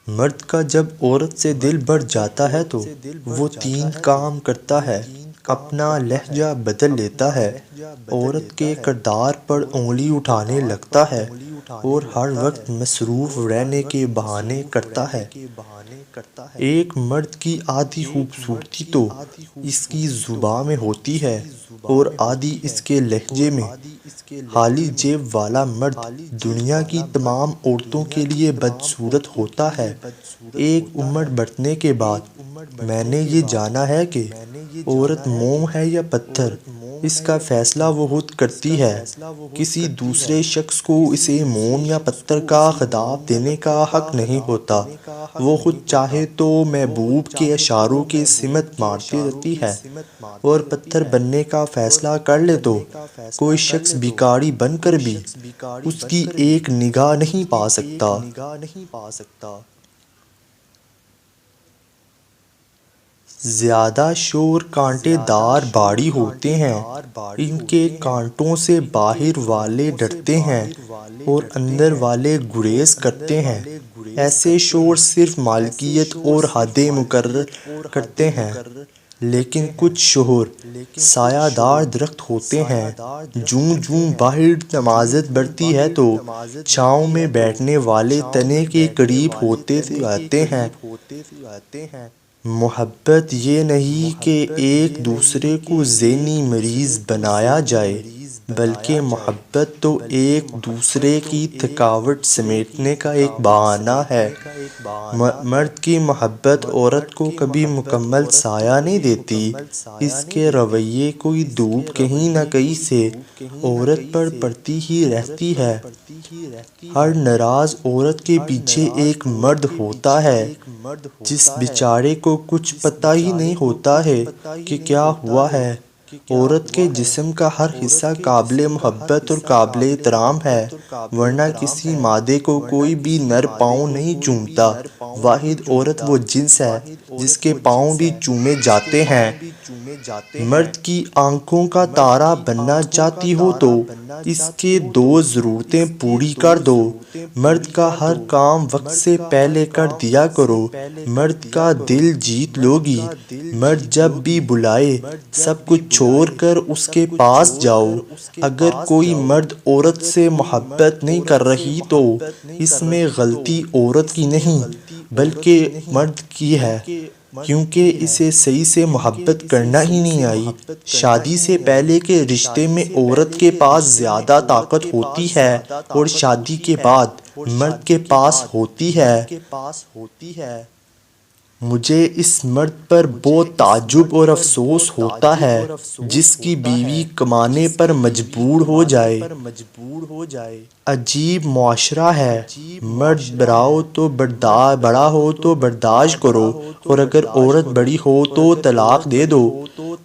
مرد کا جب عورت سے دل بڑھ جاتا ہے تو وہ 3 کام کرتا ہے۔ اپنا لہجہ بدل لیتا ہے، عورت کے کردار پر انگلی اٹھانے لگتا ہے اور ہر وقت مصروف رہنے کے بہانے کرتا ہے۔ ایک مرد کی آدھی خوبصورتی تو اس کی زبان میں ہوتی ہے اور آدھی اس کے لہجے میں۔ خالی جیب والا مرد دنیا کی تمام عورتوں کے لیے بدصورت ہوتا ہے۔ ایک عمر بڑھنے کے بعد میں نے یہ جانا ہے کہ عورت موم ہے یا پتھر، اس کا فیصلہ وہ خود کرتی ہے۔ کسی دوسرے شخص کو اسے موم یا پتھر کا خطاب دینے کا حق نہیں ہوتا۔ وہ خود چاہے تو محبوب کے اشاروں کی سمت مارتی رہتی ہے اور پتھر بننے کا فیصلہ کر لے تو کوئی شخص بھکاری بن کر بھی اس کی ایک نگاہ نہیں پا سکتا۔ زیادہ شور کانٹے دار باڑی ہوتے ہیں، ان کے کانٹوں سے باہر والے ڈرتے ہیں اور اندر والے گریز کرتے ہیں۔ ایسے شور صرف مالکیت اور حدیں مقرر کرتے ہیں، لیکن کچھ شور سایہ دار درخت ہوتے ہیں۔ جوں جوں باہر نمازت بڑھتی ہے تو چھاؤں میں بیٹھنے والے تنے کے قریب ہوتے جاتے ہیں۔ محبت یہ نہیں کہ ایک دوسرے کو ذہنی مریض بنایا جائے، بلکہ محبت تو ایک دوسرے کی تھکاوٹ سمیٹنے کا ایک بہانہ ہے۔ مرد کی محبت عورت کو کبھی مکمل سایہ نہیں دیتی، اس کے رویے کی دھوپ کہیں نہ کہیں سے عورت پر پڑتی ہی رہتی ہے۔ ہر ناراض عورت کے پیچھے ایک مرد ہوتا ہے جس بیچارے کو کچھ پتہ ہی نہیں ہوتا ہے کہ کیا ہوا ہے۔ عورت کے جسم کا ہر حصہ قابل محبت اور قابل احترام ہے، ورنہ کسی مادے کو کوئی بھی نر پاؤں نہیں چومتا۔ واحد عورت وہ جنس ہے جس کے پاؤں بھی چومے جاتے ہیں۔ مرد کی آنکھوں کا تارا بننا چاہتی ہو تو اس کی 2 ضرورتیں پوری کر دو۔ مرد کا ہر کام وقت سے پہلے کر دیا کرو، مرد کا دل جیت لو گی۔ مرد جب بھی بلائے سب کچھ چھوڑ کر اس کے پاس جاؤ۔ اگر کوئی مرد عورت سے محبت نہیں کر رہی تو اس میں غلطی عورت کی نہیں بلکہ مرد کی ہے، کیونکہ اسے صحیح سے محبت کرنا ہی نہیں آئی۔ شادی سے پہلے کے رشتے میں عورت کے پاس زیادہ طاقت ہوتی ہے اور شادی کے بعد مرد کے پاس ہوتی ہے۔ مجھے اس مرد پر بہت تعجب اور افسوس ہوتا ہے جس کی بیوی کمانے پر مجبور ہو جائے۔ عجیب معاشرہ ہے، مرد بڑا ہو تو برداشت کرو اور اگر عورت بڑی ہو تو طلاق دے دو۔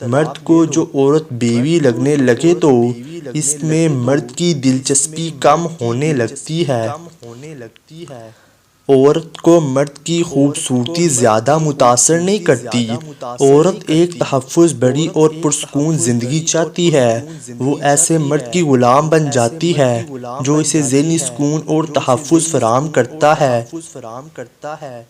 مرد کو جو عورت بیوی لگنے لگے تو اس میں مرد کی دلچسپی کم ہونے لگتی ہے۔ عورت کو مرد کی خوبصورتی زیادہ متاثر نہیں کرتی۔ عورت ایک تحفظ بھری اور پرسکون زندگی چاہتی ہے۔ وہ ایسے مرد کی غلام بن جاتی ہے جو اسے ذہنی سکون اور تحفظ فراہم کرتا ہے۔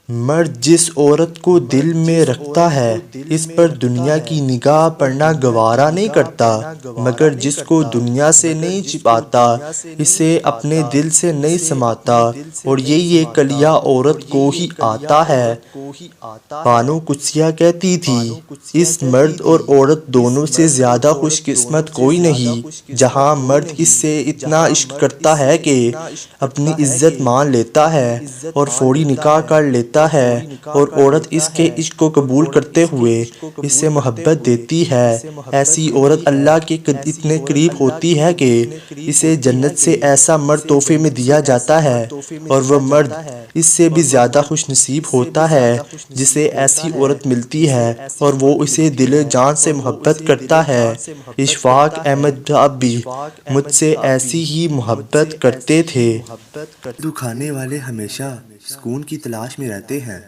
مرد جس عورت کو دل میں رکھتا ہے اس پر دنیا کی نگاہ پڑنا گوارا نہیں کرتا، مگر جس کو دنیا سے نہیں چھپاتا اسے اپنے دل سے نہیں سماتا، اور یہی کلیہ عورت کو ہی آتا ہے۔ بانو قدسیہ کہتی تھی، اس مرد اور عورت دونوں سے زیادہ خوش قسمت کوئی نہیں۔ جہاں مرد اس سے اتنا عشق کرتا ہے کہ اپنی عزت مان لیتا ہے اور فوری نکاح کر لیتا ہے، اور عورت اس کے عشق کو قبول کرتے ہوئے اسے محبت دیتی ہے، ایسی عورت اللہ کے اتنے قریب ہوتی ہے کہ اسے جنت سے ایسا مرد تحفے میں دیا جاتا ہے، اور وہ مرد اس سے بھی زیادہ خوش نصیب ہوتا ہے جسے ایسی عورت ملتی ہے اور وہ اسے دل و جان سے محبت کرتا ہے۔ اشفاق احمد صاحب بھی مجھ سے ایسی ہی محبت کرتے تھے۔ دکھانے والے ہمیشہ سکون کی تلاش میں رہتے ہیں،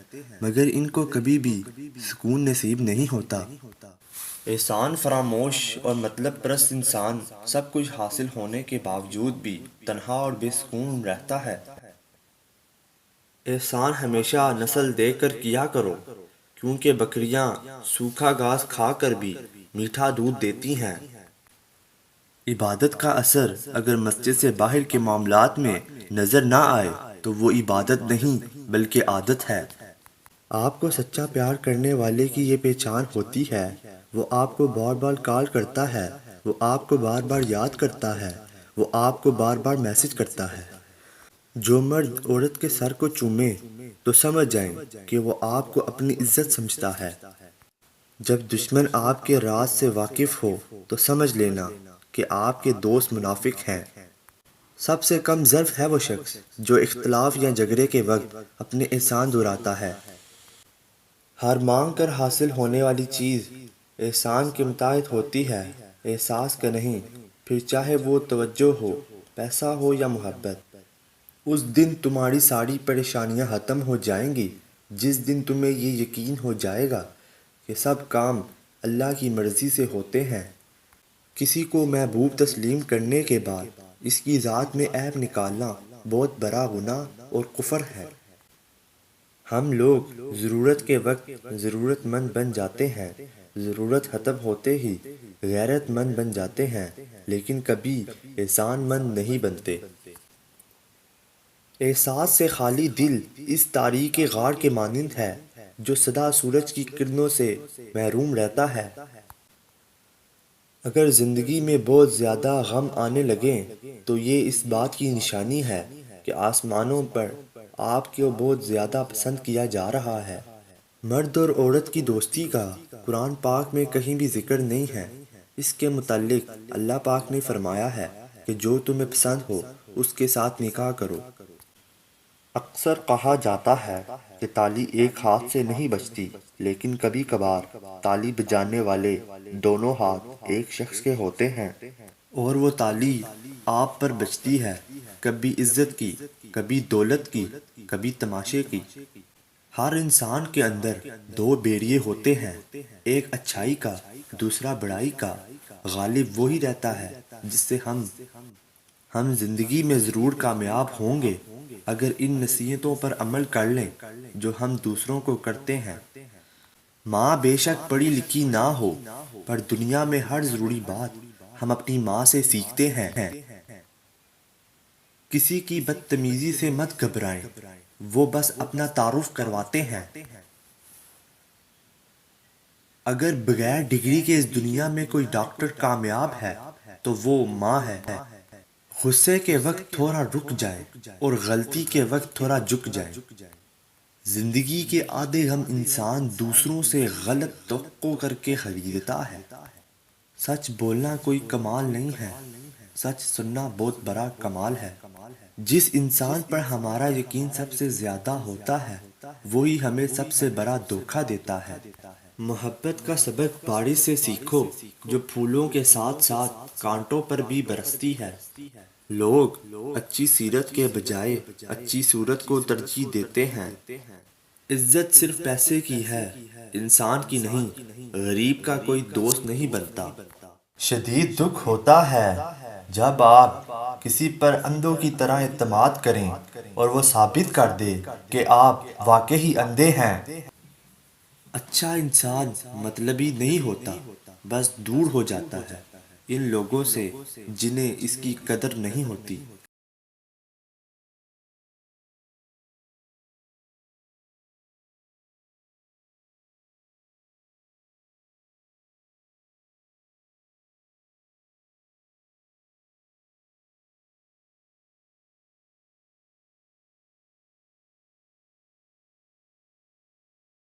مگر ان کو کبھی بھی سکون نصیب نہیں ہوتا۔ احسان فراموش اور مطلب پرست انسان سب کچھ حاصل ہونے کے باوجود بھی تنہا اور بے سکون رہتا ہے۔ احسان ہمیشہ نسل دے کر کیا کرو، کیونکہ بکریاں سوکھا گھاس کھا کر بھی میٹھا دودھ دیتی ہیں۔ عبادت کا اثر اگر مسجد سے باہر کے معاملات میں نظر نہ آئے تو وہ عبادت نہیں بلکہ عادت ہے۔ آپ کو سچا پیار کرنے والے کی یہ پہچان ہوتی ہے، وہ آپ کو بار بار کال کرتا ہے، وہ آپ کو بار بار یاد کرتا ہے، وہ آپ کو بار بار میسج کرتا ہے۔ جو مرد عورت کے سر کو چومے تو سمجھ جائیں کہ وہ آپ کو اپنی عزت سمجھتا ہے۔ جب دشمن آپ کے راز سے واقف ہو تو سمجھ لینا کہ آپ کے دوست منافق ہیں۔ سب سے کم ظرف ہے وہ شخص جو اختلاف یا جھگڑے کے وقت اپنے احسان دہراتا ہے۔ ہر مانگ کر حاصل ہونے والی چیز احسان کے متعلق ہوتی ہے، احساس کا نہیں، پھر چاہے وہ توجہ ہو، پیسہ ہو یا محبت۔ اس دن تمہاری ساری پریشانیاں ختم ہو جائیں گی جس دن تمہیں یہ یقین ہو جائے گا کہ سب کام اللہ کی مرضی سے ہوتے ہیں۔ کسی کو محبوب تسلیم کرنے کے بعد اس کی ذات میں عیب نکالنا بہت بڑا گناہ اور کفر ہے۔ ہم لوگ ضرورت کے وقت ضرورت مند بن جاتے ہیں، ضرورت ختم ہوتے ہی غیرت مند بن جاتے ہیں، لیکن کبھی احسان مند نہیں بنتے۔ احساس سے خالی دل اس تاریک غار کے مانند ہے جو سدا سورج کی کرنوں سے محروم رہتا ہے۔ اگر زندگی میں بہت زیادہ غم آنے لگیں تو یہ اس بات کی نشانی ہے کہ آسمانوں پر آپ کو بہت زیادہ پسند کیا جا رہا ہے۔ مرد اور عورت کی دوستی کا قرآن پاک میں کہیں بھی ذکر نہیں ہے۔ اس کے متعلق اللہ پاک نے فرمایا ہے کہ جو تمہیں پسند ہو اس کے ساتھ نکاح کرو۔ اکثر کہا جاتا ہے کہ تالی ایک ہاتھ سے نہیں بجتی، لیکن کبھی کبھار تالی بجانے والے دونوں ہاتھ ایک شخص کے ہوتے ہیں، اور وہ تالی آپ پر بجتی ہے، کبھی عزت کی، کبھی دولت کی، کبھی تماشے کی۔ ہر انسان کے اندر دو بیڑیے ہوتے ہیں، ایک اچھائی کا، دوسرا بڑائی کا۔ غالب وہی رہتا ہے جس سے ہم زندگی میں ضرور کامیاب ہوں گے اگر ان نصیحتوں پر عمل کر لیں جو ہم دوسروں کو کرتے ہیں۔ ماں بے شک پڑھی لکھی نہ ہو، پر دنیا میں ہر ضروری بات ہم اپنی ماں سے سیکھتے ہیں۔ کسی کی بدتمیزی سے مت گھبرائیں، وہ بس اپنا تعارف کرواتے ہیں۔ اگر بغیر ڈگری کے اس دنیا میں کوئی ڈاکٹر کامیاب ہے تو وہ ماں ہے۔ غصے کے وقت تھوڑا رک جائیں اور غلطی کے وقت تھوڑا جھک جائیں۔ زندگی کے آدھے غم انسان دوسروں سے غلط توقع کر کے خریدتا ہے۔ سچ بولنا کوئی کمال نہیں ہے، سچ سننا بہت بڑا کمال ہے۔ جس انسان پر ہمارا یقین سب سے زیادہ ہوتا ہے وہی ہمیں سب سے بڑا دھوکہ دیتا ہے۔ محبت کا سبق بارش سے سیکھو جو پھولوں کے ساتھ ساتھ کانٹوں پر بھی برستی ہے۔ لوگ اچھی سیرت کے بجائے اچھی صورت کو ترجیح دیتے ہیں۔ عزت صرف پیسے کی ہے، انسان کی نہیں۔ غریب کا کوئی دوست نہیں بنتا۔ شدید دکھ ہوتا ہے جب آپ کسی پر اندھوں کی طرح اعتماد کریں اور وہ ثابت کر دے کہ آپ واقعی اندھے ہیں۔ اچھا انسان مطلبی نہیں ہوتا، بس دور ہو جاتا ہے ان لوگوں سے جنہیں اس کی قدر نہیں ہوتی۔